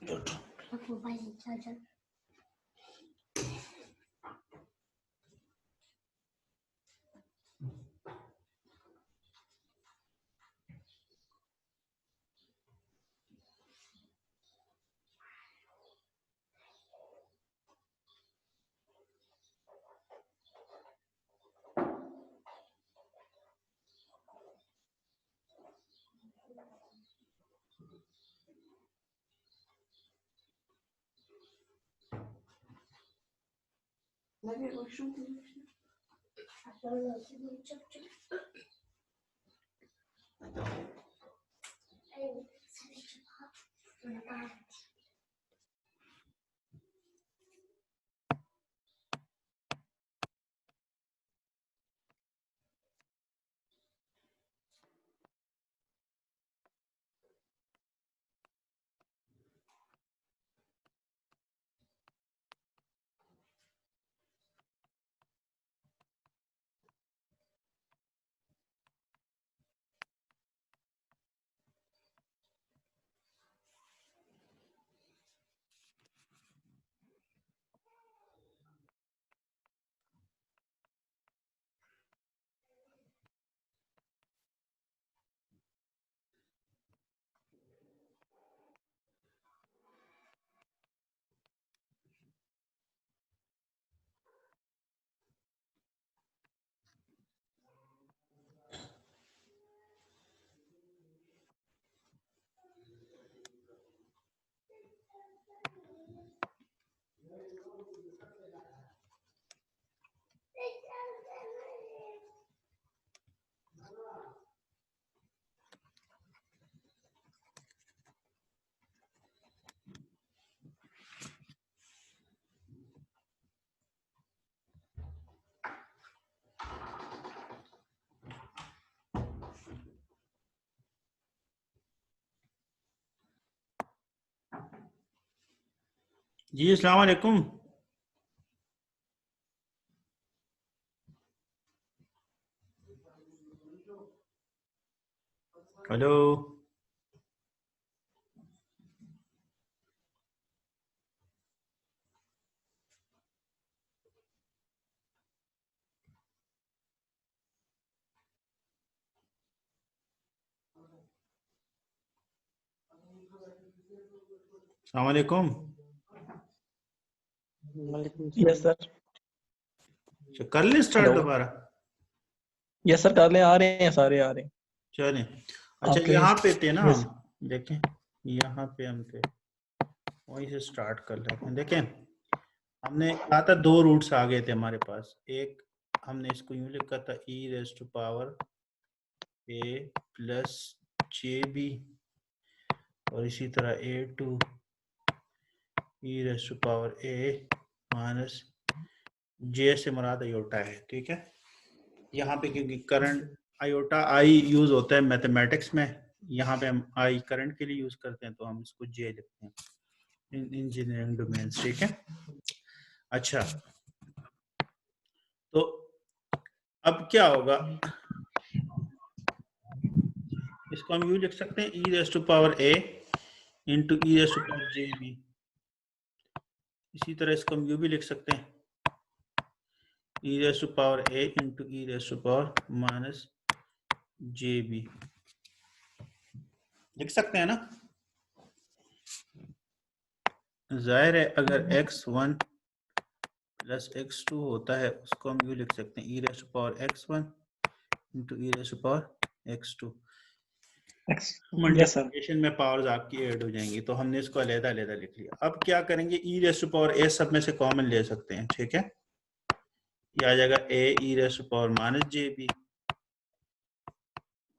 Mobile charger लगे washroom के जी अस्सलाम वालेकुम। हेलो अस्सलाम वालेकुम। Yes sir. कर ले स्टार्ट दोबारा। यस सर कर ले, आ रहे हैं सारे आ रहे हैं। चलें। अच्छा आपके यहाँ पे थे ना yes. हम, देखें यहाँ पे हम थे, वहीं से स्टार्ट कर लेते हैं। देखें हमने कहा था दो रूट्स आ गए थे हमारे पास। एक हमने इसको यूं लिखा था e raise to power a plus j b, और इसी तरह a to e raise to power a minus j से मुराद आयोटा है। ठीक है, यहाँ पे क्योंकि करंट आयोटा आई यूज होता है मैथमेटिक्स में, यहाँ पे हम आई करंट के लिए यूज करते हैं, तो हम इसको जे लिखते हैं इन इंजीनियरिंग डोमेन्स। ठीक है, अच्छा तो अब क्या होगा, इसको हम यूं लिख सकते हैं e raise to power a into e raise to power j b. इसी तरह इसको हम यूं भी लिख सकते हैं e raise to power a into e raise to power minus j b, लिख सकते हैं ना। जाहिर है अगर x1 प्लस x2 होता है उसको हम यूं लिख सकते हैं e raise to power x1 into e raise to power x2। Multiplication में पावर्स आपकी ऐड हो जाएंगी, तो हमने इसको अलग अलग लिख लिया। अब क्या करेंगे, e raise to power a सब में से कॉमन ले सकते हैं। ठीक है, ये आ जाएगा a e raise to power minus j b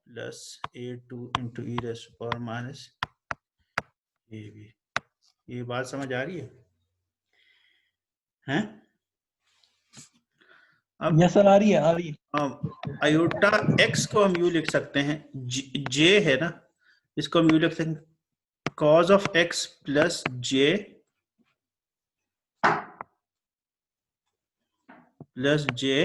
plus a2 into e raise to power minus j b. ये बात समझ आ रही है हैं? अब यस सर आ रही है। आयोटा x को हम यू लिख सकते हैं, जे है ना, इसको हम यू लिख सकते हैं cos of x plus j plus j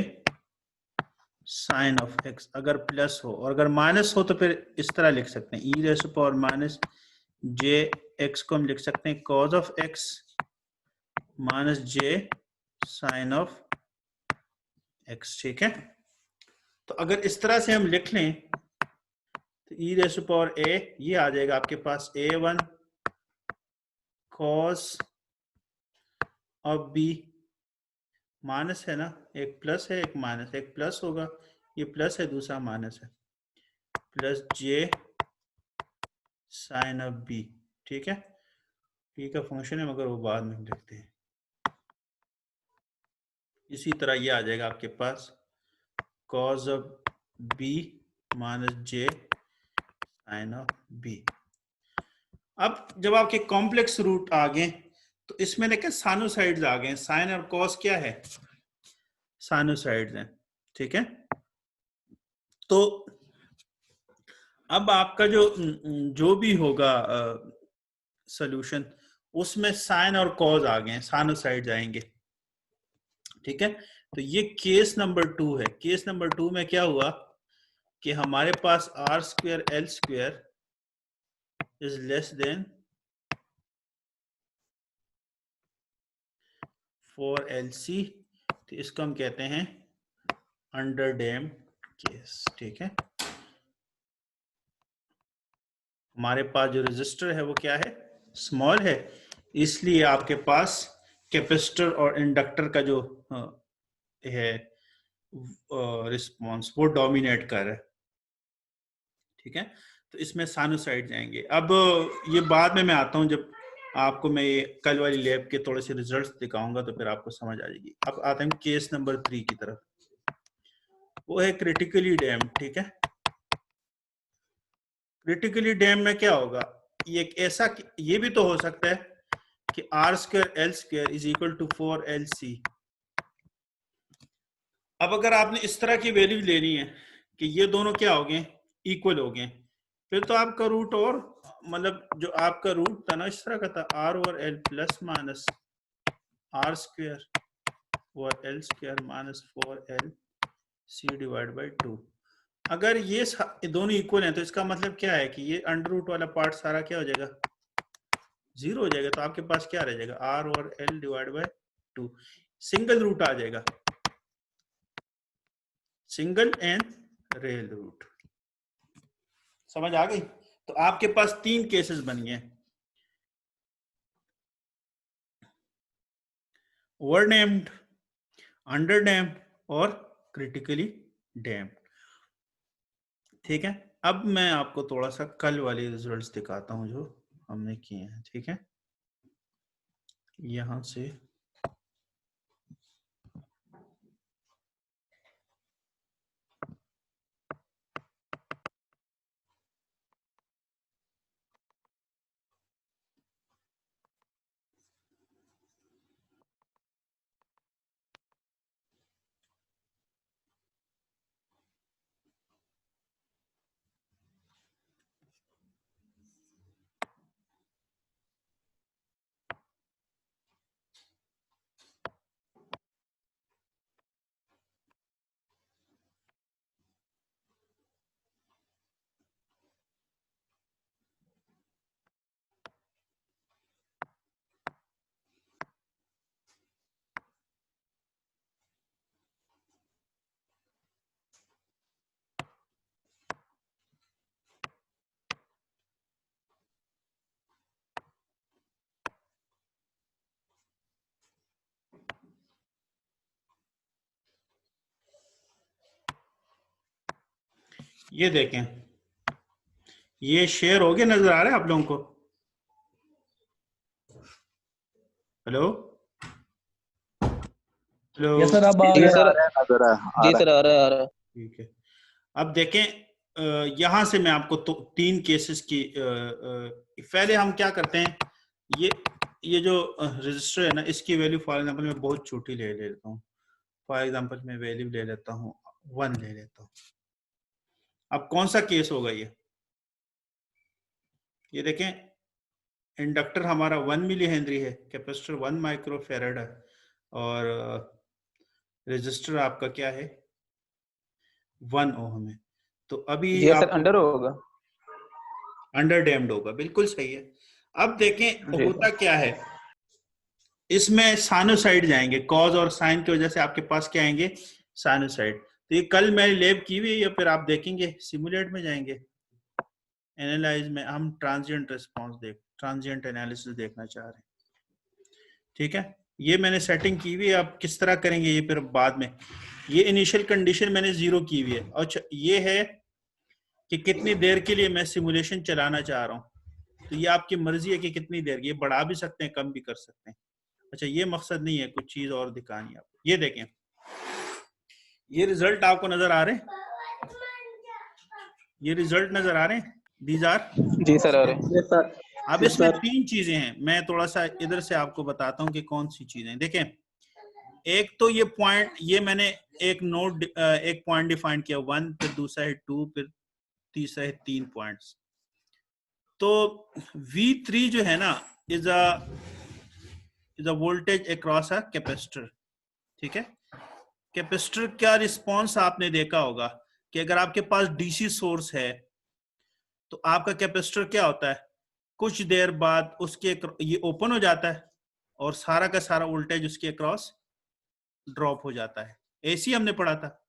sine of x। अगर प्लस हो और अगर माइनस हो तो फिर इस तरह लिख सकते हैं e raise to power minus j x को हम लिख सकते हैं cos of x minus j sine of x. ठीक है, तो अगर इस तरह से हम लिख लें तो e raise to power a ये आ जाएगा आपके पास a1 cos of b, minus है ना, एक प्लस है एक माइनस, एक प्लस होगा, ये प्लस है दूसरा माइनस है, plus j sine of b. ठीक है, पी का फंक्शन है मगर वो बाद में लिखते हैं। इसी तरह ये आ जाएगा आपके पास cos of b minus j sine of b. अब जब आपके कॉम्प्लेक्स रूट आ गए तो इसमें देखें साइनोसाइड्स आ गए, साइन और कॉस क्या है, साइनोसाइड्स हैं। ठीक है, तो अब आपका जो भी होगा सॉल्यूशन उसमें साइन और कॉस आ गए, साइनोसाइड्स आएंगे। ठीक है, तो ये केस नंबर 2 है। केस नंबर 2 में क्या हुआ कि हमारे पास r square L square is less than 4LC, तो इसको हम कहते हैं अंडर डैम केस। ठीक है, हमारे पास जो रेजिस्टर है वो क्या है, स्मॉल है, इसलिए आपके पास कैपेसिटर और इंडक्टर का जो है रिस्पॉन्स वो डोमिनेट कर रहा है। ठीक है, तो इसमें साइनोसाइड जाएंगे। अब ये बाद में मैं आता हूं, जब आपको मैं ये कल वाली लैब के थोड़े से रिजल्ट्स दिखाऊंगा तो फिर आपको समझ आ जाएगी। अब आते हैं केस नंबर 3 की तरफ, वो है क्रिटिकली डैम। ठीक है, क्रिटिकली डैम में क्या होगा, ये एक ऐसा, ये भी तो हो सकता है कि R square L square is equal to 4LC। अब अगर आपने इस तरह की वैल्यू लेनी है कि ये दोनों क्या हो गए, इक्वल हो गए, फिर तो आपका रूट, और मतलब जो आपका रूट था ना इस तरह का था, R over L plus minus R square over L square minus 4LC divide by 2। अगर ये दोनों इक्वल हैं तो इसका मतलब क्या है कि ये अंडर रूट वाला पार्ट सारा क्या हो जाएगा, 0 हो जाएगा। तो आपके पास क्या रह जाएगा, r over l divide by 2, single root आ जाएगा, सिंगल एंड रियल रूट। समझ आ गई? तो आपके पास 3 केसेस बन गए, ओवर डैम्ड, अंडर डैम्ड और क्रिटिकली डैम्ड। ठीक है, अब मैं आपको थोड़ा सा कल वाले रिजल्ट्स दिखाता हूं जो हमने किए हैं। ठीक है, यहां से ये देखें, ये शेयर हो गया, नजर आ रहा है आप लोगों को? हेलो हेलो, यस सर, अब आ जी रहा सर, है। नजर आ जी रहा सर, आ रहा है, आ रहा है। ठीक है। अब देखें, यहां से मैं आपको 3 केसेस की पहले हम क्या करते हैं, ये जो रजिस्टर है ना, इसकी वैल्यू फॉर एग्जांपल मैं बहुत छोटी ले लेता हूँ। फॉर एग्जांपल मैं वैल्यू ले लेता हूँ 1 ले लेता हूँ। अब कौन सा केस होगा ये देखें, इंडक्टर हमारा 1 मिली हेनरी है, कैपेसिटर 1 माइक्रो फेराड है, और रजिस्टर आपका क्या है, 1 ओम है। तो अभी जी सर, आपको अंडर होगा। अंडर डैम्ड होगा, बिल्कुल सही है। अब देखें जी होता क्या है, इसमें साइनोसाइड जाएंगे, कॉज और साइन की वजह से आपके पास क्या आएंगे, साइनोसाइड। तो ये कल मैंने लैब की हुई है या फिर आप देखेंगे सिमुलेट में जाएंगे, एनालाइज में हम ट्रांजिएंट रिस्पांस ट्रांजिएंट एनालिसिस देखना चाह रहे हैं। ठीक है, ये मैंने सेटिंग की हुई है, आप किस तरह करेंगे ये फिर बाद में। ये इनिशियल कंडीशन मैंने 0 की हुई है। अच्छा, ये है कि कितनी देर के लिए मैं सिमुलेशन चलाना चाह रहा हूँ, तो ये आपकी मर्जी है कि कितनी देर, ये बढ़ा भी सकते हैं कम भी कर सकते हैं। अच्छा, ये मकसद नहीं है, कुछ चीज और दिखानी है आपको। ये देखें, ये रिजल्ट आपको नजर आ रहे हैं, ये रिजल्ट नजर आ रहे हैं, दीज आर। जी सर आ रहे हैं। Yes sir. अब इसमें 3 चीजें हैं, मैं थोड़ा सा इधर से आपको बताता हूं कि कौन सी चीजें। देखें, एक तो ये पॉइंट, ये मैंने एक नोट एक पॉइंट डिफाइन किया 1, फिर दूसरा है 2, फिर तीसरा है 3 पॉइंट्स। तो V3 जो है ना is a voltage across a capacitor. ठीक है, कैपेसिटर का रिस्पॉन्स आपने देखा होगा कि अगर आपके पास डीसी सोर्स है तो आपका कैपेसिटर क्या होता है, कुछ देर बाद उसके ये ओपन हो जाता है और सारा का सारा वोल्टेज उसके अक्रॉस ड्रॉप हो जाता है। ऐसी हमने पढ़ा था,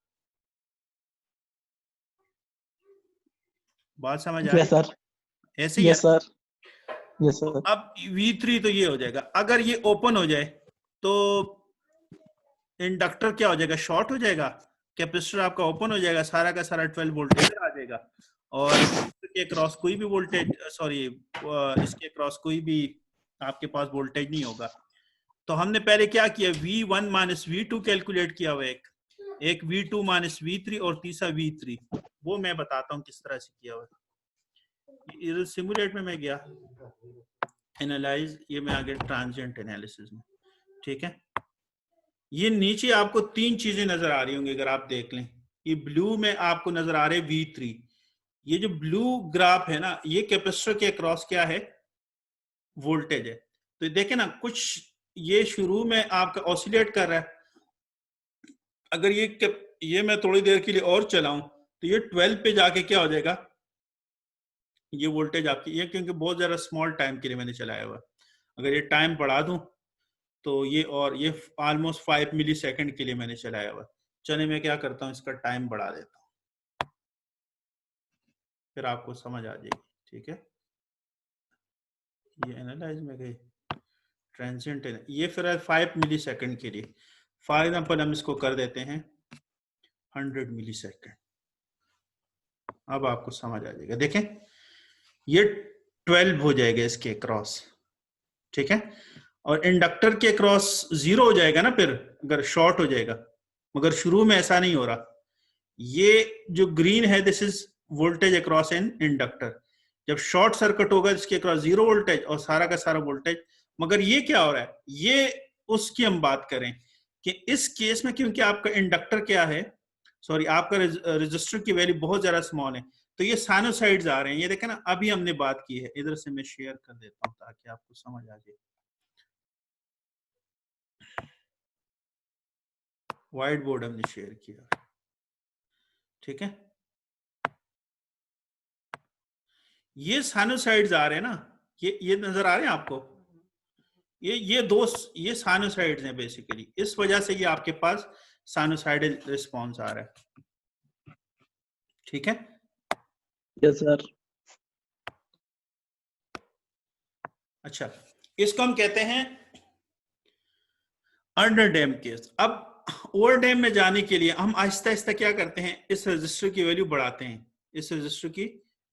बात समझ आ रही यस सर। ऐसे ही है। Yes sir. यस तो सर। अब V3 तो ये हो जाएगा, अगर ये ओपन हो जाए तो इंडक्टर क्या हो जाएगा, शॉर्ट हो जाएगा, कैपेसिटर आपका ओपन हो जाएगा, सारा का सारा 12 वोल्ट इधर आ जाएगा और इसके क्रॉस कोई भी वोल्टेज, सॉरी इसके क्रॉस कोई भी आपके पास वोल्टेज नहीं होगा। तो हमने पहले क्या किया, V1 माइनस V2 कैलकुलेट किया हुआ, एक V2 माइनस V3 और तीसरा V3, वो मैं बताता हूँ किस तरह से किया हुआ। सिमुलेट में मैं गया, एनालाइज, ये मैं आ गया ट्रांजिएंट एनालिसिस में। ठीक है, ये नीचे आपको 3 चीजें नजर आ रही होंगी, अगर आप देख लें, ये ब्लू में आपको नजर आ रहे V3, ये जो ब्लू ग्राफ है ना, ये कैपेसिटर के अक्रॉस क्या है, वोल्टेज है। तो देखें ना, कुछ ये शुरू में आपका ऑसिलेट कर रहा है, अगर ये मैं थोड़ी देर के लिए और चलाऊं तो ये 12 पे जाके क्या हो जाएगा, ये वोल्टेज आपकी, ये क्योंकि बहुत ज्यादा स्मॉल टाइम के लिए मैंने चलाया हुआ, अगर ये टाइम बढ़ा दूं तो ये, और ये ऑलमोस्ट 5 मिली सेकेंड के लिए मैंने चलाया हुआ। चलिए मैं क्या करता हूँ, इसका टाइम बढ़ा देता हूँ, फिर आपको समझ आ जाएगी। ठीक है, ये एनालाइज में गई, ट्रांजिएंट है ये, फिर 5 मिली सेकेंड के लिए। फॉर एग्जाम्पल हम इसको कर देते हैं 100 मिली सेकेंड। अब आपको समझ आ जाएगा, देखें ये 12 हो जाएगा इसके क्रॉस। ठीक है, और इंडक्टर के क्रॉस 0 हो जाएगा ना फिर, अगर शॉर्ट हो जाएगा, मगर शुरू में ऐसा नहीं हो रहा। ये जो ग्रीन है, this is voltage across an inductor. जब शॉर्ट सर्किट होगा इसके अक्रॉस 0 वोल्टेज और सारा का सारा वोल्टेज। मगर ये क्या हो रहा है, ये उसकी हम बात करें कि इस केस में क्योंकि आपका इंडक्टर क्या है, सॉरी आपका रेजिस्टर की वैल्यू बहुत ज्यादा स्मॉल है, तो ये साइनोसाइड्स आ रहे हैं। ये देखें ना, अभी हमने बात की है, इधर से मैं शेयर कर देता हूं ताकि आपको समझ आ जाए। व्हाइट बोर्ड हमने शेयर किया। ठीक है, ये साइनोसाइड्स आ रहे हैं ना, ये नजर आ रहे हैं आपको, ये दो, ये साइनोसाइड्स हैं बेसिकली, इस वजह से ये आपके पास साइनोसाइडल रिस्पॉन्स आ रहा है। ठीक है, यस सर। अच्छा, इसको हम कहते हैं अंडर डैम केस। अब ओवर डैम में जाने के लिए हम आहिस्ता आहिस्ता क्या करते हैं, इस रजिस्टर की वैल्यू बढ़ाते हैं। इस रजिस्टर की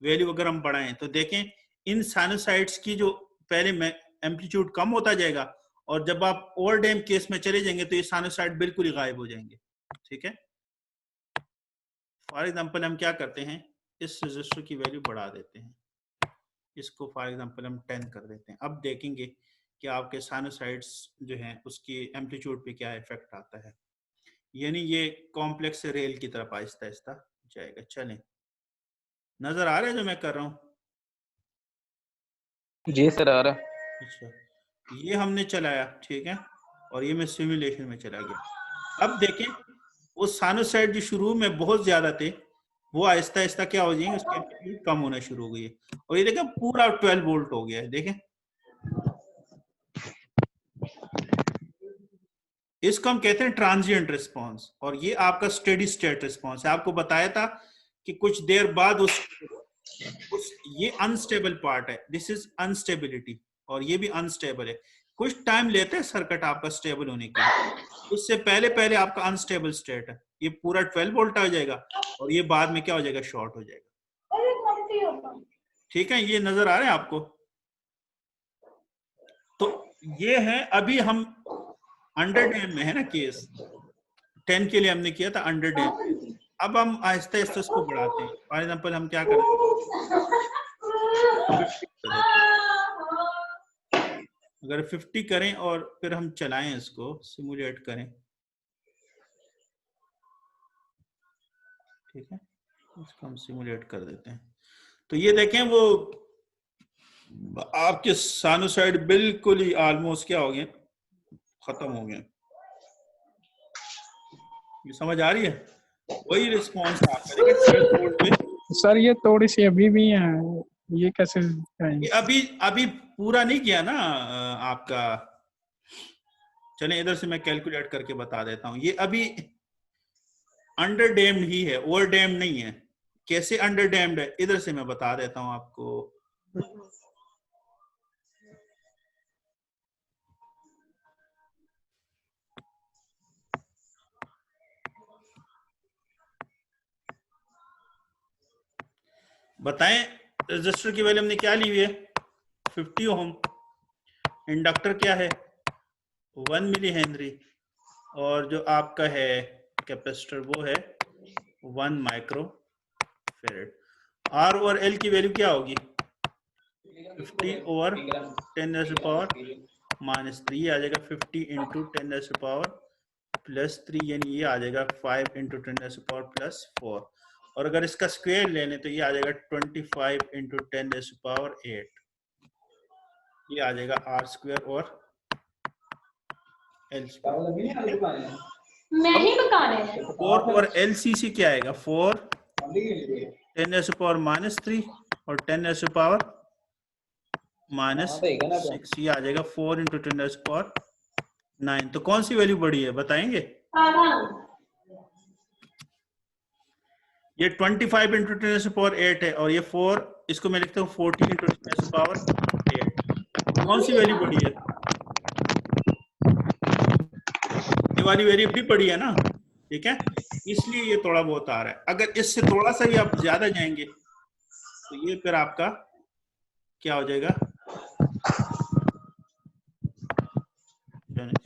वैल्यू अगर हम बढ़ाएं तो देखें इन साइनोसाइड्स की जो पहले में एम्पलीट्यूड कम होता जाएगा, और जब आप ओवर डैम केस में चले जाएंगे तो ये साइनोसाइड बिल्कुल ही गायब हो जाएंगे। ठीक है, फॉर एग्जांपल हम क्या करते हैं, इस रजिस्टर की वैल्यू बढ़ा देते हैं, इसको फॉर एग्जांपल हम 10 कर देते हैं। अब देखेंगे कि आपके साइनोसाइड्स जो हैं उसकी एम्पलीट्यूड पे क्या इफेक्ट आता है, यानी ये कॉम्प्लेक्स रेल की तरफ आहिस्ता आहिस्ता जाएगा। चलें, नजर आ रहा है जो मैं कर रहा हूँ? जी सर आ रहा है। अच्छा, ये हमने चलाया, ठीक है, और ये मैं सिमुलेशन में चला गया। अब देखें वो साइनोसाइड जो शुरू में बहुत ज्यादा थे, वो आहिस्ता आहिस्ता क्या हो जाएंगे, उसकी एम्पलीट्यूड कम होना शुरू हो गई है। और ये देखें पूरा 12 वोल्ट हो गया है, देखें इसको हम कहते हैं ट्रांजिएंट रिस्पांस, और ये आपका स्टेडी स्टेट रिस्पांस है। आपको बताया था कि कुछ देर बाद उस ये अनस्टेबल पार्ट है, दिस इज अनस्टेबिलिटी, और ये भी अनस्टेबल है। कुछ टाइम लेते हैं सर्किट आपका स्टेबल होने के लिए, उससे पहले पहले आपका अनस्टेबल स्टेट है, ये पूरा 12 वोल्ट आ जाएगा और ये बाद में क्या हो जाएगा, शॉर्ट हो जाएगा। ठीक है, ये नजर आ रहे हैं आपको? तो ये है, अभी हम अंडर डैम में है ना केस, 10 के लिए हमने किया था अंडर डैम। अब हम आहिस्ता आहिस्ता इसको बढ़ाते हैं। फॉर एग्जाम्पल हम क्या करें, अगर 50 करें और फिर हम चलाएं, इसको सिमुलेट करें, ठीक है, इसको हम सिमुलेट कर देते हैं। तो ये देखें वो आपके साइनोसाइड बिल्कुल ही ऑलमोस्ट क्या हो गए, खत्म हो गए। ये समझ आ रही है? वही रिस्पॉन्स आपका सर ये थोड़ी सी अभी भी है, ये कैसे करेंगे? अभी पूरा नहीं किया ना आपका। चलें इधर से मैं कैलकुलेट करके बता देता हूं। ये अभी अंडर डैम्ड ही है, ओवर डैम्ड नहीं है। कैसे अंडर डैम्ड है, इधर से मैं बता देता हूं आपको। बताएं, रजिस्टर की वैल्यू हमने क्या ली हुई है, 50 ओम। इंडक्टर क्या है, 1 मिली हेनरी, और जो आपका है कैपेसिटर वो है 1 माइक्रो फेरेड। आर और एल की वैल्यू क्या होगी, 50 ओवर 10⁻³ -3 आ जाएगा, 50 इंटू 10⁻+3, यानी ये आ जाएगा 5 इंटू 10⁻+4। और अगर इसका स्क्वायर ले लें तो ये आ जाएगा 25 इंटू 10⁸। ये आ जाएगा आर स्क्वायर और एल स्क्वायर। 4 और एलसीसी क्या आएगा, 4 10⁻³ और 10⁻⁻6, ये आ जाएगा 4 इंटू 10⁻⁹। तो कौन सी वैल्यू बड़ी है बताएंगे? ये 25 इंटू 10⁸ है, और ये 4, इसको मैं लिखता हूँ 40 इंटू 10⁸। कौन सी वैल्यू बड़ी है? ये वाली वैल्यू भी बड़ी है ना, ठीक है, इसलिए ये थोड़ा बहुत आ रहा है। अगर इससे थोड़ा सा भी आप ज्यादा जाएंगे तो ये फिर आपका क्या हो जाएगा,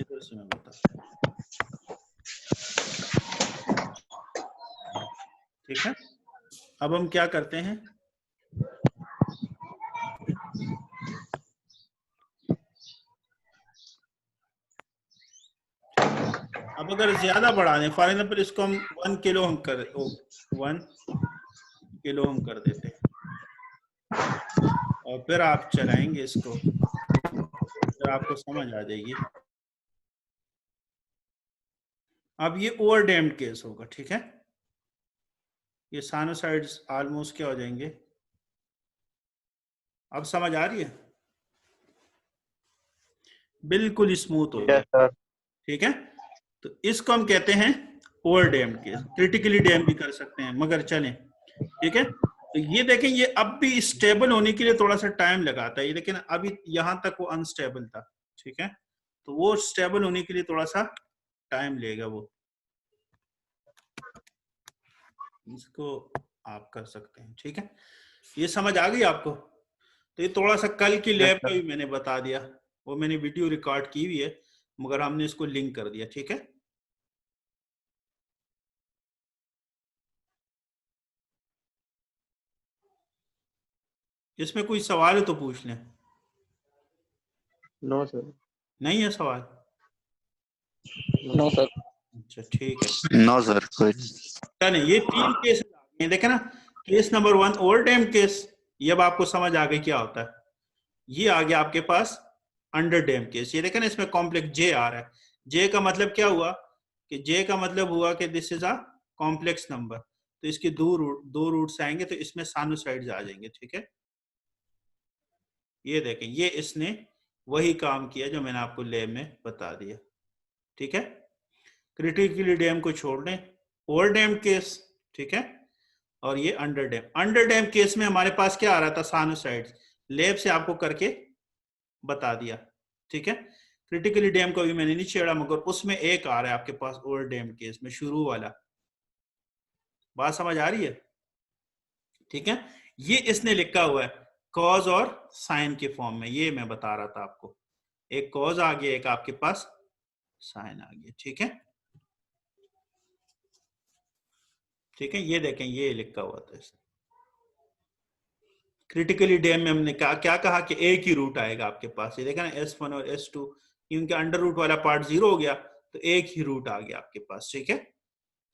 इधर से मैं बता, ठीक है। अब हम क्या करते हैं, अब अगर ज्यादा बढ़ा दें, फॉर एग्जाम्पल इसको हम 1 किलो हम कर देते हैं, और फिर आप चलाएंगे इसको, फिर आपको समझ आ जाएगी। अब ये ओवर डैम्ड केस होगा, ठीक है, ये साइनोसाइड्स ऑलमोस्ट क्या हो जाएंगे, अब समझ आ रही है, बिल्कुल स्मूथ हो गया, ठीक है। तो इसको हम कहते हैं over damped case, critically damped भी कर सकते हैं, मगर चलें, ठीक है। तो ये देखें, ये अब भी स्टेबल होने के लिए थोड़ा सा टाइम लगाता है, ये देखें अभी यहां तक वो अनस्टेबल था, ठीक है, तो वो स्टेबल होने के लिए थोड़ा सा टाइम लेगा वो, इसको आप कर सकते हैं, ठीक है। ये समझ आ गई आपको? तो ये थोड़ा सा कल की लैब का भी मैंने बता दिया, वो मैंने वीडियो रिकॉर्ड की हुई है, मगर हमने इसको लिंक कर दिया, ठीक है। इसमें कोई सवाल है तो पूछ लें। No sir. नहीं है सवाल? No sir. अच्छा ठीक है, नो सर। चलिए ये 3 केस देखे ना। Case number 1 over damped case, ये अब आपको समझ आ गई क्या होता है। ये आ गया आपके पास अंडर डैम्ड केस, ये देखे ना इसमें कॉम्प्लेक्स जे आ रहा है। जे का मतलब क्या हुआ कि जे का मतलब हुआ कि this is a complex number, तो इसके दो रूट्स आएंगे तो इसमें साइनोसाइड्स आ जाएंगे। ठीक है, ये देखें, ये इसने वही काम किया जो मैंने आपको लैब में बता दिया। ठीक है, क्रिटिकली डैम को छोड़ दें, ओवर डैम केस। ठीक है, और ये अंडर डैम केस में हमारे पास क्या आ रहा था, साइनोसाइड्स। लैब से आपको करके बता दिया। ठीक है, क्रिटिकली डैम को भी मैंने नहीं छेड़ा, मगर उसमें एक आ रहा है आपके पास ओवर डैम केस में, शुरू वाला। बात समझ आ रही है? ठीक है, ये इसने लिखा हुआ है कॉज और साइन के फॉर्म में, ये मैं बता रहा था आपको। एक कॉज आ गया, एक आपके पास साइन आ गया। ठीक है, ठीक है, ये देखें, ये लिखा हुआ था इसने। क्रिटिकली डैम में हमने क्या कहा कि एक ही रूट आएगा आपके पास। ये देखा ना, S1 और S2, क्योंकि अंडर रूट वाला पार्ट 0 हो गया तो एक ही रूट आ गया आपके पास। ठीक है,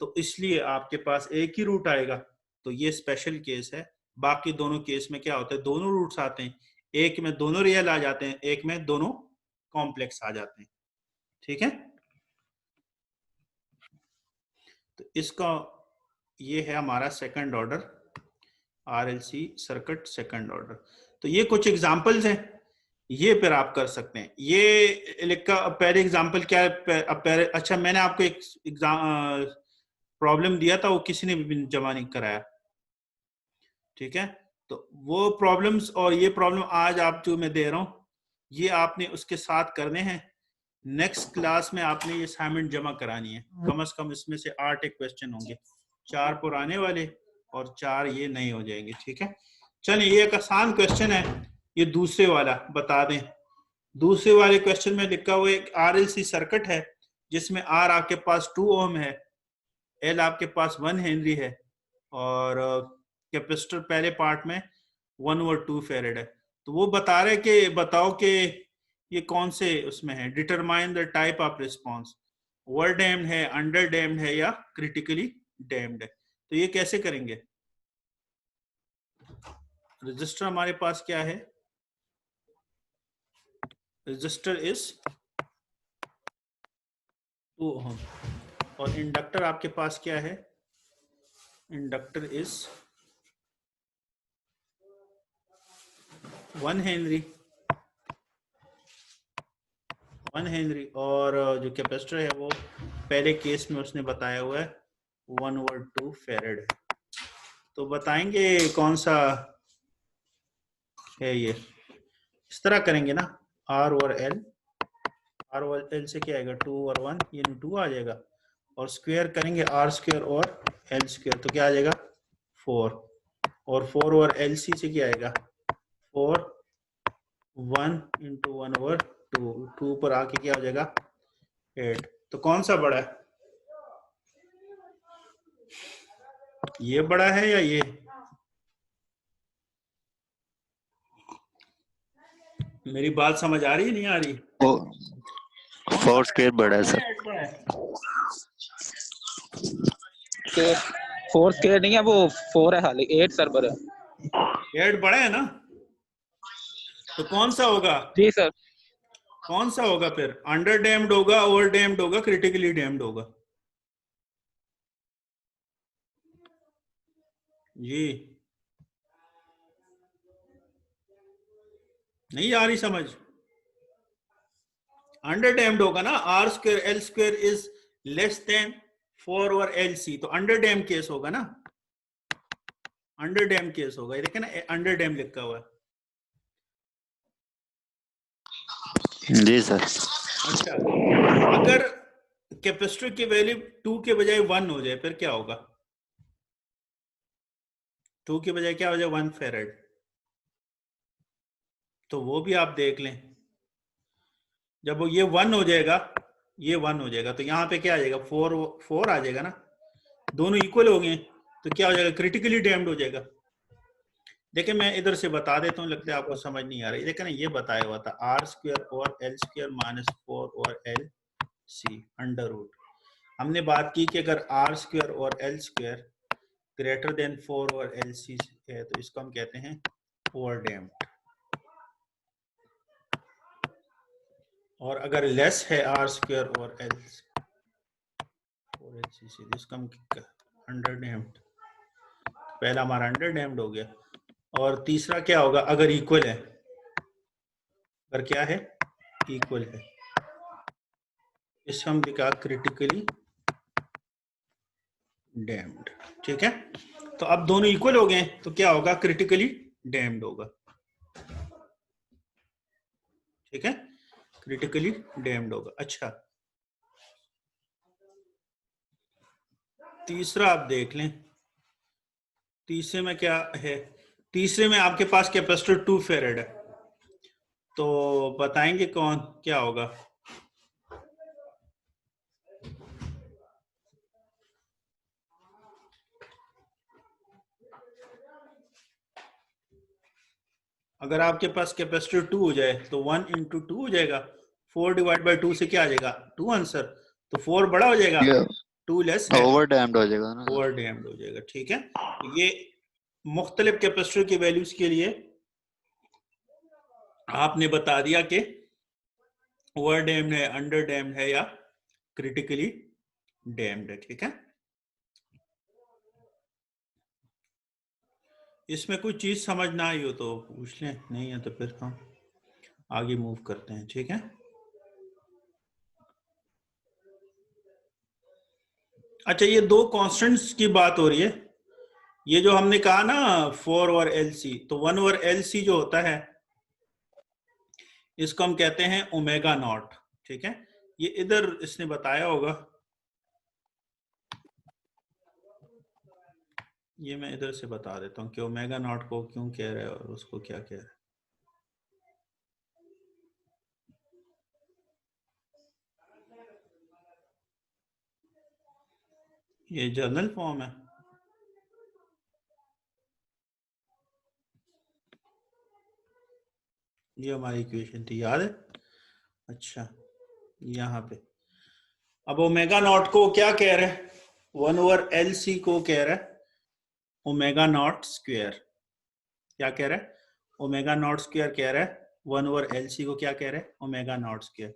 तो इसलिए आपके पास एक ही रूट आएगा। तो ये स्पेशल केस है। बाकी दोनों केस में क्या होता है, दोनों रूट्स आते हैं, एक में दोनों रियल आ जाते हैं, एक में दोनों कॉम्प्लेक्स आ जाते हैं। ठीक है, तो इसका ये है हमारा second order RLC circuit, second order. तो ये कुछ एग्जांपल्स हैं, ये फिर आप कर सकते हैं। ये लिखा पहले एग्जांपल क्या है, अच्छा मैंने आपको एक प्रॉब्लम दिया था, वो किसी ने भी जमा नहीं कराया। ठीक है, तो वो प्रॉब्लम्स और ये प्रॉब्लम आज आप जो मैं दे रहा हूं, ये आपने उसके साथ करने हैं। नेक्स्ट क्लास में आपने ये असाइनमेंट जमा करानी है। कम से कम इसमें से 8 एक क्वेश्चन होंगे, 4 पुराने वाले और 4 ये नए हो जाएंगे। ठीक है, चलिए, ये एक आसान क्वेश्चन है, ये दूसरे वाला बता दें। दूसरे वाले क्वेश्चन में लिखा हुआ एक RLC सर्किट है जिसमें R आपके पास 2 ओम है, L आपके पास 1 हेनरी है, और कैपेसिटर पहले पार्ट में 1/2 फेरेड है। तो वो बता रहे कि बताओ कि ये कौन से उसमें है, determine the type of response, over damped है, अंडर डैम्ड है या क्रिटिकली डैम्ड है। तो ये कैसे करेंगे? रजिस्टर हमारे पास क्या है, रजिस्टर इज 2 ओम, और इंडक्टर आपके पास क्या है, इंडक्टर इज 1 हेनरी, 1 हेनरी, और जो कैपेसिटर है वो पहले केस में उसने बताया हुआ है 1/2 फेरेड है। तो बताएंगे कौन सा है ये। इस तरह करेंगे ना, R और L, R और L से क्या आएगा, 2 और 1, यानी 2 आ जाएगा, और स्क्वायर करेंगे R स्क्वायर और L स्क्वायर, तो क्या आ जाएगा 4, और 4 और LC से क्या आएगा 4, 1 × 1/2, 2 पर आके क्या हो जाएगा 8। तो कौन सा बड़ा है, ये बड़ा है या ये? मेरी बात समझ आ रही है, नहीं आ रही? 4 स्क्वायर बड़ा है सर। 4 स्क्वायर नहीं है, वो 4 है, खाली 8 सर्वर है। 8 बड़ा है ना, तो कौन सा होगा? जी सर। कौन सा होगा फिर, अंडर डैम्ड होगा, ओवर डैम्ड होगा, क्रिटिकली डैम्ड होगा? जी नहीं आ रही समझ? अंडर डैम्ड होगा ना, R square L square is less then 4 और LC, तो अंडर डैम केस होगा ना, अंडर डैम केस होगा। ये देखें ना, अंडर डैम लिखा हुआ है। जी सर। अच्छा, अगर कैपेसिटर की वैल्यू 2 के बजाय 1 हो जाए फिर क्या होगा? 2 के बजाय क्या हो जाए 1 फेरेड, तो वो भी आप देख लें। जब वो ये 1 हो जाएगा, ये 1 हो जाएगा, तो यहाँ पे क्या आ जाएगा 4 आ जाएगा ना, दोनों इक्वल हो गए, तो क्या हो जाएगा क्रिटिकली डैम्ड हो जाएगा। देखिए मैं इधर से बता देता हूँ, लगता है आपको समझ नहीं आ रही। देखिए ना, ये बताया हुआ था R स्क्वायर और L स्क्वायर -4 और LC अंडर रूट। हमने बात की कि अगर R स्क्वायर और L स्क्वायर ग्रेटर देन 4 और LC है तो इसको हम कहते हैं ओवर डैम्ड, और अगर लेस है R स्क्वायर और LC से इसको हम अंडर डैम्ड। पहला हमारा अंडर डैम्ड हो गया। और तीसरा क्या होगा अगर इक्वल है, अगर क्या है इक्वल है, इसे हम लिखा क्रिटिकली डैम्ड। ठीक है, तो अब दोनों इक्वल हो गए तो क्या होगा क्रिटिकली डैम्ड होगा। ठीक है, क्रिटिकली डैम्ड होगा। अच्छा, तीसरा आप देख लें, तीसरे में क्या है, तीसरे में आपके पास कैपेसिटर 2 फेरेड है, तो बताएंगे कौन क्या होगा। अगर आपके पास कैपेसिटर 2 हो जाए तो 1 इंटू 2 हो जाएगा, 4 डिवाइड बाई 2 से क्या आ जाएगा 2 आंसर, तो 4 बड़ा हो जाएगा, 2 लेस है, ओवर डैम्ड हो जाएगा ना। ओवर डैम्ड हो जाएगा। ठीक है, तो ये मुख्तलिफ कैपेसिटर की वैल्यूज के लिए आपने बता दिया कि ओवर डैम्ड है, अंडर डैम्ड है या क्रिटिकली डैम्ड है। ठीक है, इसमें कोई चीज समझ ना आई हो तो पूछ लें, नहीं है तो फिर हम आगे मूव करते हैं। ठीक है, अच्छा ये दो कांस्टेंट्स की बात हो रही है, ये जो हमने कहा ना 4 ओवर LC, तो 1 ओवर LC जो होता है इसको हम कहते हैं ओमेगा नॉट। ठीक है, ये इधर इसने बताया होगा, ये मैं इधर से बता देता हूँ कि ओमेगा नॉट को क्यों कह रहा है और उसको क्या कह रहा है। ये जर्नल फॉर्म है, ये हमारी इक्वेशन थी, याद है। अच्छा, यहाँ पे अब ओमेगा नॉट को क्या कह रहा है, 1 ओवर LC को कह रहा है ओमेगा नॉट स्क्वायर। क्या कह रहा है, ओमेगा नॉट स्क्वायर कह रहा है, 1 ओवर LC को क्या कह रहा है ओमेगा नॉट स्क्वायर,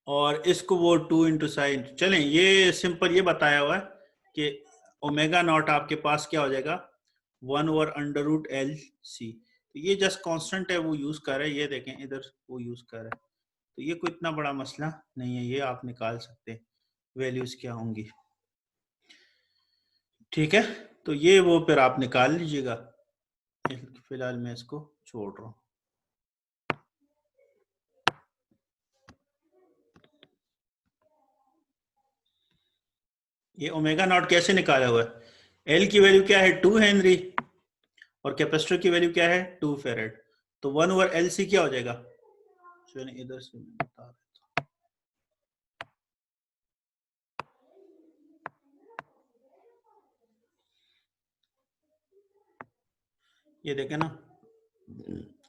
और इसको वो 2 इंटू साइन। चलें, ये सिंपल ये बताया हुआ है कि ओमेगा नॉट आपके पास क्या हो जाएगा 1 ओवर अंडर रूट LC, तो ये जस्ट कांस्टेंट है वो यूज कर रहा है, ये देखें इधर वो यूज कर रहा है, तो ये कोई इतना बड़ा मसला नहीं है, ये आप निकाल सकते हैं वैल्यूज क्या होंगी। ठीक है, तो ये वो फिर आप निकाल लीजिएगा, फिलहाल मैं इसको छोड़ रहा हूँ। ये ओमेगा नॉट कैसे निकाला हुआ है, एल की वैल्यू क्या है 2 हेनरी और कैपेसिटर की वैल्यू क्या है 2 फेरेड, तो 1 ओवर LC क्या हो जाएगा, चलिए इधर से मैं बता रहा हूं, ये देखें ना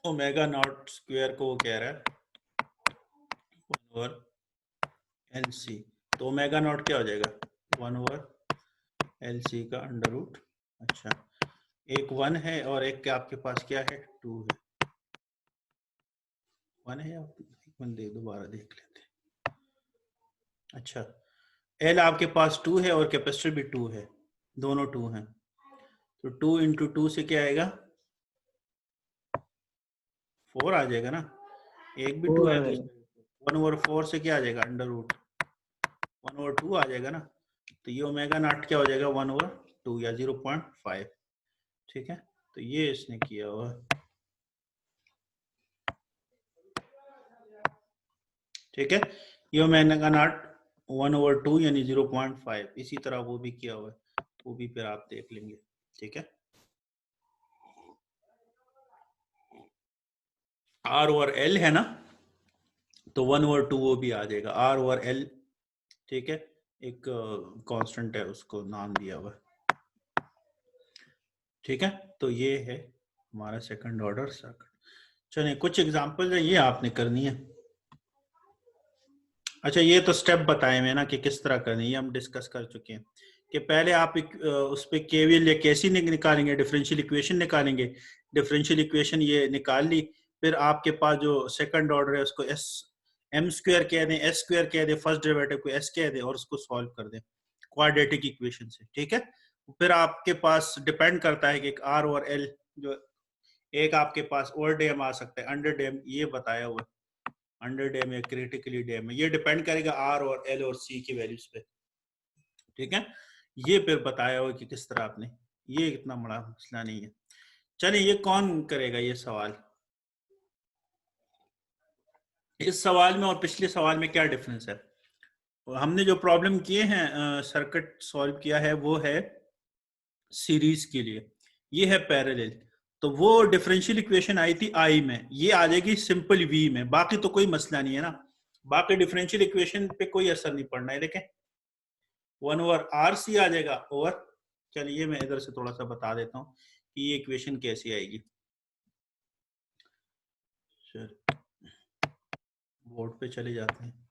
ओमेगा नॉट स्क्वायर को वो कह रहा है 1 ओवर LC, तो ओमेगा नॉट क्या हो जाएगा 1 ओवर LC का अंडर रूट। अच्छा, एक 1 है और एक के आपके पास क्या है 2 है, 1 है, एक मिनट दोबारा देख लेते हैं। अच्छा, L आपके पास 2 है और कैपेसिटर भी 2 है, दोनों 2 हैं, तो 2 इंटू 2 से क्या आएगा 4 आ जाएगा ना, एक भी 2 है तो 1 ओवर 4 से क्या आ जाएगा अंडर रूट 1 ओवर 2 आ जाएगा ना, तो ये ओमेगा नॉट क्या हो जाएगा 1 ओवर 2 या 0.5। ठीक है, तो ये इसने किया हुआ, ठीक है, ये ओमेगा नॉट 1 ओवर 2 यानी 0.5, इसी तरह वो भी किया हुआ है, वो भी फिर आप देख लेंगे। ठीक है, R ओवर L है ना, तो 1 ओवर 2 वो भी आ जाएगा, R ओवर L। ठीक है, एक कांस्टेंट है उसको नाम दिया हुआ। ठीक है, तो ये है हमारा सेकंड ऑर्डर सर्किट। चलिए कुछ एग्जांपल है, ये आपने करनी है। अच्छा, ये तो स्टेप बताए हुए ना कि किस तरह करनी है, ये हम डिस्कस कर चुके हैं कि पहले आप उस पर केवीएल या कैसी निकालेंगे, डिफरेंशियल इक्वेशन निकालेंगे, डिफरेंशियल इक्वेशन ये निकाल ली, फिर आपके पास जो सेकंड ऑर्डर है उसको m स्क्वायर कह दें, s स्क्वायर कह दें, फर्स्ट डेरिवेटिव को s कह दें और उसको सॉल्व कर दें क्वाड्रेटिक इक्वेशन से। ठीक है, फिर आपके पास डिपेंड करता है कि एक आर और एल, जो एक आपके पास ओवर डैम आ सकता है, अंडर डैम, ये बताया हुआ है, अंडर डैम या क्रिटिकली डैम है, ये डिपेंड करेगा आर और एल और सी की वैल्यूज पे। ठीक है, ये फिर बताया हुआ कि किस तरह आपने, ये इतना बड़ा मसला नहीं है। चलिए, ये कौन करेगा ये सवाल? इस सवाल में और पिछले सवाल में क्या डिफरेंस है? हमने जो प्रॉब्लम किए हैं, सर्किट सॉल्व किया है, वो है सीरीज के लिए, ये है पैरेलल। तो वो डिफरेंशियल इक्वेशन आई थी आई में, ये आ जाएगी सिंपल वी में। बाकी तो कोई मसला नहीं है ना, बाकी डिफरेंशियल इक्वेशन पे कोई असर नहीं पड़ना है। देखें 1/RC आ जाएगा। और चलिए मैं इधर से थोड़ा सा बता देता हूँ कि ये इक्वेशन कैसी आएगी। बोर्ड पे चले जाते हैं।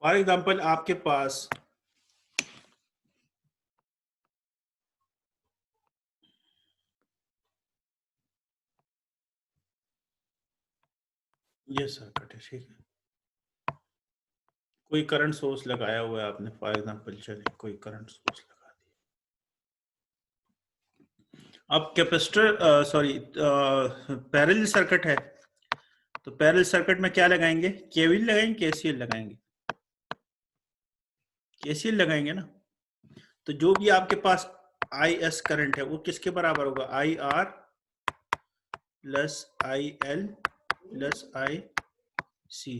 फॉर एग्जाम्पल आपके पास ये सर्किट है, ठीक है, कोई करंट सोर्स लगाया हुआ है आपने, फॉर एग्जांपल चलिए कोई करंट सोर्स लगा दिया। अब कैपेसिटर सॉरी पैरेलल सर्किट है, तो पैरेलल सर्किट में क्या लगाएंगे? केवीएल लगाएंगे, केसीएल लगाएंगे? केसीएल लगाएंगे ना। तो जो भी आपके पास आई एस करंट है वो किसके बराबर होगा? I R plus I L plus I C.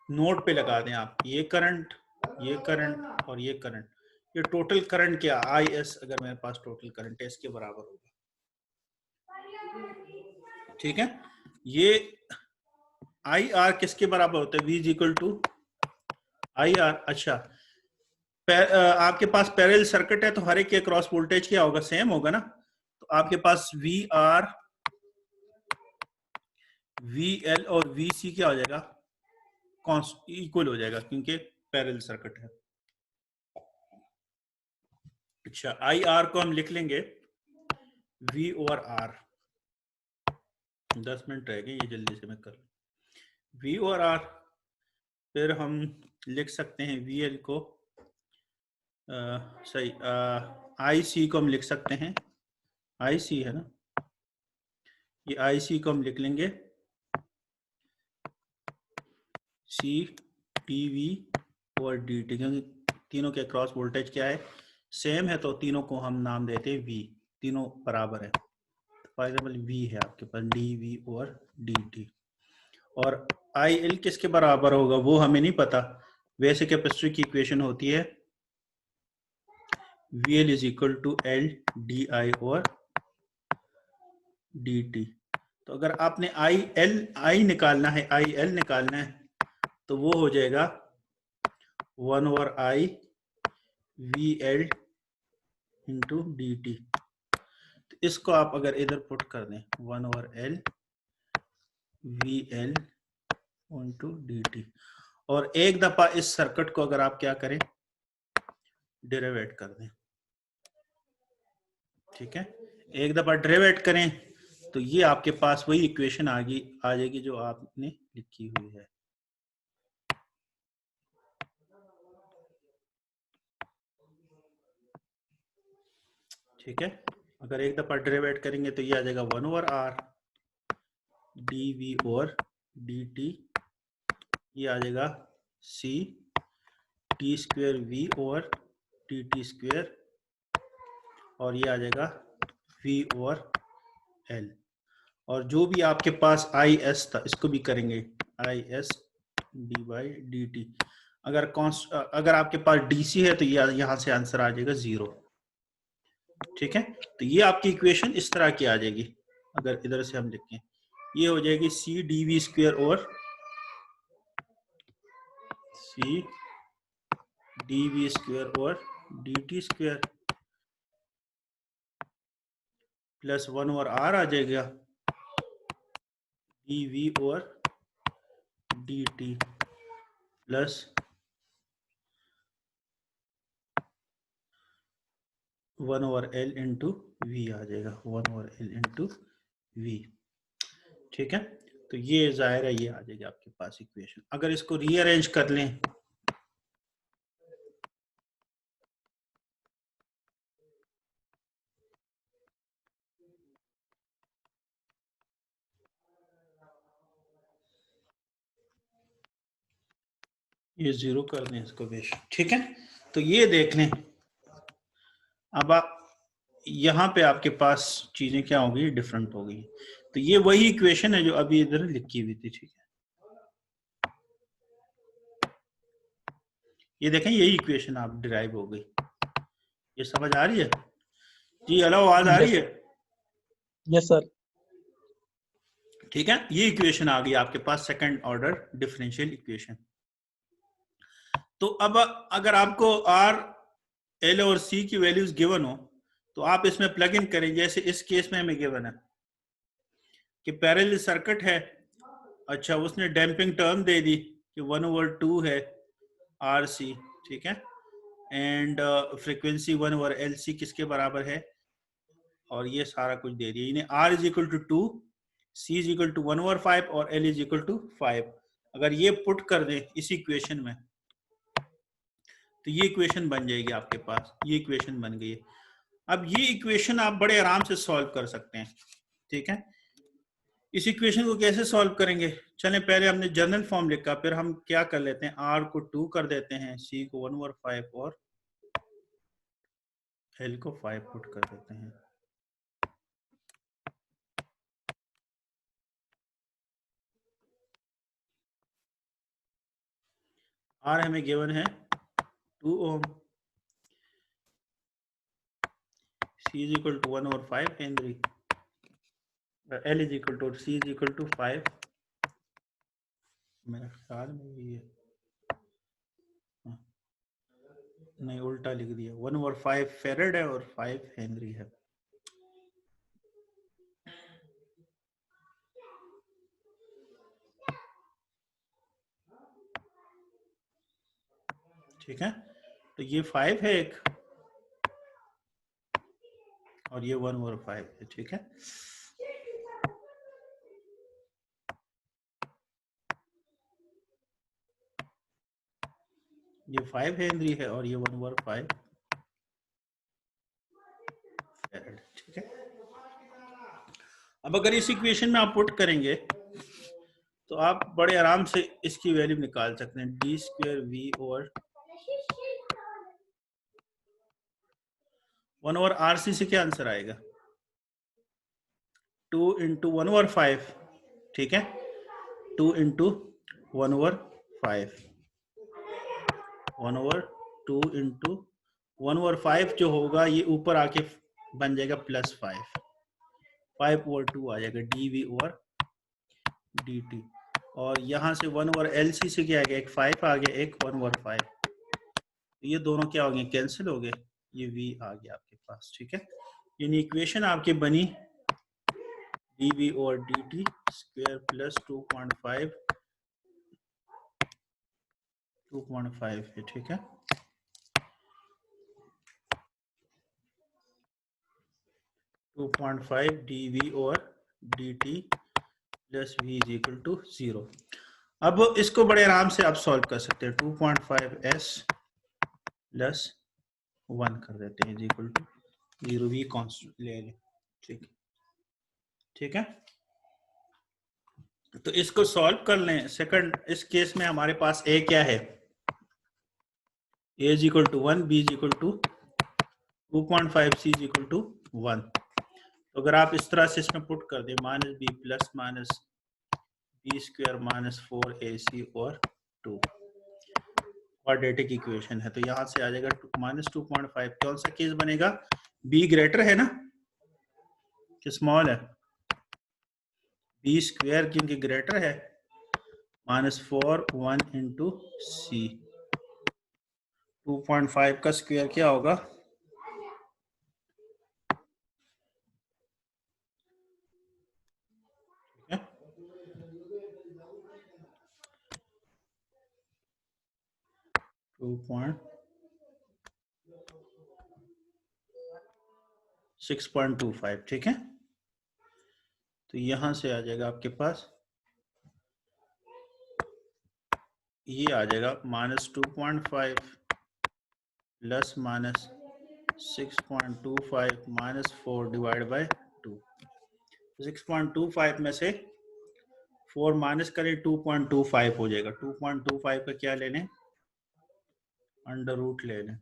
Node पे लगा दें आप, ये करंट और ये करंट, ये टोटल करंट क्या? आई एस, अगर मेरे पास टोटल करंट है, इसके बराबर होगा। ठीक है, ये आई आर किसके बराबर होता है? V is equal to I R. अच्छा, आपके पास पैरेलल सर्किट है तो हर एक के क्रॉस वोल्टेज क्या होगा? सेम होगा ना। तो आपके पास वी आर, वी एल और वी सी क्या हो जाएगा? इक्वल हो जाएगा, क्योंकि पैरेलल सर्किट है। अच्छा, आई आर को हम लिख लेंगे V ओवर R। 10 मिनट रह गए, ये जल्दी से मैं कर लूं। V ओवर R, फिर हम लिख सकते हैं VL को सही, IC को हम लिख सकते हैं, IC है ना, ये IC को हम लिख लेंगे C TV और DT, क्योंकि तीनों के क्रॉस वोल्टेज क्या है? सेम है, तो तीनों को हम नाम देते हैं V, तीनों बराबर है। फॉर एग्जाम्पल V है आपके पास, DV और DT। और IL किसके बराबर होगा वो हमें नहीं पता। वैसे कैपेसिटर की इक्वेशन होती है VL is equal to L DI और DT। तो अगर आपने I निकालना है, IL निकालना है, तो वो हो जाएगा 1/I VL इंटू DT। तो इसको आप अगर इधर पुट कर दें, 1/L VL इंटू DT, और एक दफा इस सर्किट को अगर आप क्या करें, डेरिवेट कर दें। ठीक है, एक दफा डेरिवेट करें तो ये आपके पास वही इक्वेशन आ जाएगी जो आपने लिखी हुई है। ठीक है, अगर एक दफा डेरिवेट करेंगे तो ये आ जाएगा 1/R dV और dt, ये आ जाएगा C t स्क्वेयर V और dt स्क्वेयर, और ये आ जाएगा V और L। और जो भी आपके पास IS था, इसको भी करेंगे IS dy/dt। अगर आपके पास DC है तो ये यहां से आंसर आ जाएगा 0। ठीक है, तो ये आपकी इक्वेशन इस तरह की आ जाएगी। अगर इधर से हम लिखें, ये हो जाएगी C dV स्क्वेयर और C dV स्क्वेयर और dt स्क्वेयर प्लस 1/R आ जाएगा dV और dt plus 1/L into V आ जाएगा, 1/L इंटू V। ठीक है, तो ये जाहिर है ये आ जाएगी आपके पास इक्वेशन। अगर इसको रीअरेंज कर लें ये 0 कर दें इसको बेशक, ठीक है। तो ये देख लें, अब आप यहाँ पे आपके पास चीजें क्या होगी, डिफरेंट हो गई। तो ये वही इक्वेशन है जो अभी इधर लिखी हुई थी, ठीक है। ये देखें, यही इक्वेशन आप डिराइव हो गई। ये समझ आ रही है जी? हेलो, आवाज आ रही है? Yes sir. ठीक है, ये इक्वेशन आ गई आपके पास, सेकंड ऑर्डर डिफरेंशियल इक्वेशन। तो अब अगर आपको आर, एल और सी की वैल्यूज गिवन हो तो आप इसमें प्लग इन करें। जैसे इस केस में हमें गिवन है कि पैरेलल सर्किट है, अच्छा उसने डैम्पिंग टर्म दे दी कि 1/2 है आर सी, ठीक है, एंड फ्रीक्वेंसी 1/LC किसके बराबर है, और ये सारा कुछ दे दिया। इन्हें R is equal to 2, C is equal to 1/5 और L इज इक्वल टू 5। अगर ये पुट कर दें इस इक्वेशन में तो ये इक्वेशन बन जाएगी आपके पास, ये इक्वेशन बन गई है। अब ये इक्वेशन आप बड़े आराम से सॉल्व कर सकते हैं, ठीक है। इस इक्वेशन को कैसे सॉल्व करेंगे, चलें पहले हमने जनरल फॉर्म लिखा, फिर हम क्या कर लेते हैं, R को 2 कर देते हैं, C को 1/5 और L को 5 पुट कर देते हैं। R हमें गिवन है 2 ओम, C is equal to 1/5 Henry, L is equal to, C is equal to 5, मेरे ख्याल में ये नहीं उल्टा लिख दिया, 1/5 फेरेड है और 5 हेनरी है। ठीक है, तो ये 5 है एक और ये 1/5 है, ठीक है। ये 5 हेनरी है और ये 1/5 फेरेड, ठीक है। अब अगर इस इक्वेशन में आप पुट करेंगे तो आप बड़े आराम से इसकी वैल्यू निकाल सकते हैं, d² V और 1/RC से क्या आंसर आएगा, 2 × 1/5, ठीक है, 2 × 1/5, 1/2 × 1/5 जो होगा ये ऊपर आके बन जाएगा +5, 5/2 आ जाएगा dV और dt, और यहाँ से 1/LC से क्या आ गया, एक 5 आ गया, एक 1/5, तो ये दोनों क्या हो गए, कैंसिल हो गए, ये V आ गया आपके पास, ठीक है। यानी इक्वेशन आपकी बनी dV और dt स्क्वायर प्लस 2.5 है, ठीक है। टू 2.5 dV और dt plus V is equal to 0। अब इसको बड़े आराम से आप सॉल्व कर सकते हैं, 2.5s प्लस 1 कर देते हैं is equal to 0, V constant ले लें, ठीक, ठीक है। तो इसको सॉल्व कर लें। सेकंड, इस केस में हमारे पास A क्या है, A is equal to 1, B is equal to 2.5, C is equal to 1। तो अगर आप इस तरह से इसमें पुट कर दें, -B प्लस -B² -4AC और 2, क्वाड्रेटिक इक्वेशन है, तो यहां से आ जाएगा -2.5। कौन सा केस बनेगा, B ग्रेटर है ना कि स्मॉल है, B² क्योंकि ग्रेटर है, -4 1 × C, 2.5 का स्क्वायर क्या होगा, 6.25, ठीक है। तो यहां से आ जाएगा आपके पास, ये आ जाएगा -2.5 प्लस -6.25 -4 डिवाइड बाय 2। 6.25 में से 4 माइनस करें 2.25 हो जाएगा, 2.25 का क्या ले लें अंडर रूट ले लें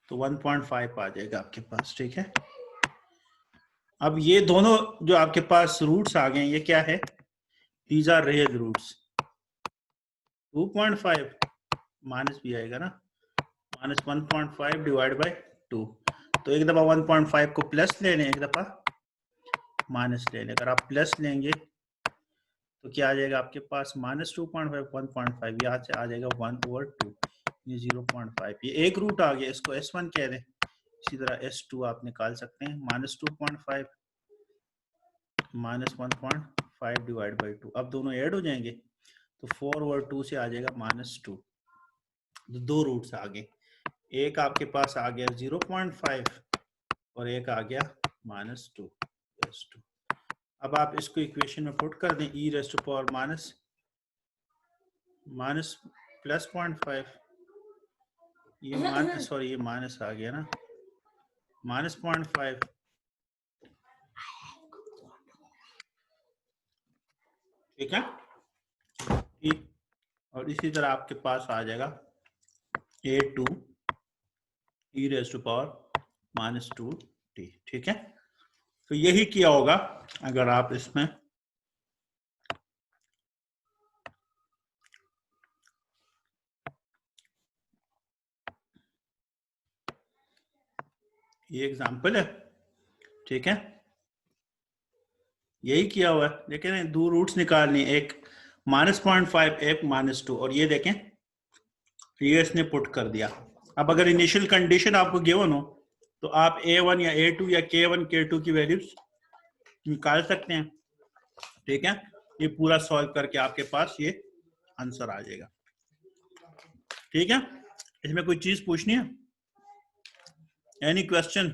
तो 1.5 आ जाएगा आपके पास, ठीक है। अब ये दोनों जो आपके पास रूट्स आ गए ये क्या है, these are real roots. 2.5 minus भी आएगा ना, माइनस 1.5 डिवाइड बाई 2। तो एक दफा 1.5 को प्लस ले लें, एक दफा माइनस ले लें। अगर आप प्लस लेंगे तो क्या आ जाएगा आपके पास, माइनस 2.5 1.5, यहाँ से आ जाएगा 1/2, ये 0.5। ये एक रूट आ गया, इसको S1 कह दें। इसी तरह S2 आप निकाल सकते हैं, माइनस 2.5 माइनस 1.5 डिवाइड बाई 2। अब दोनों ऐड हो जाएंगे तो 4/2 से आ जाएगा -2। तो दो रूट्स आ गए, एक आपके पास आ गया 0.5 और एक आ गया -2 S2। अब आप इसको इक्वेशन में पुट कर दें, e raise to power minus plus 0.5, ये माइनस, सॉरी ये माइनस आ गया ना, माइनस 0.5 ठीक है, ठीक। और इसी तरह आपके पास आ जाएगा A2 e raise to power -2t, ठीक है। तो यही किया होगा अगर आप इसमें ये एग्जाम्पल है, ठीक है, यही किया हुआ है। देखें दो रूट्स निकालनी, एक -0.5 एक -2, और ये देखें ये इसने पुट कर दिया। अब अगर इनिशियल कंडीशन आपको गिवन हो तो आप A1 या A2 या K1 K2 की वैल्यूज निकाल सकते हैं, ठीक है। ये पूरा सॉल्व करके आपके पास ये आंसर आ जाएगा, ठीक है। इसमें कोई चीज पूछनी है, एनी क्वेश्चन?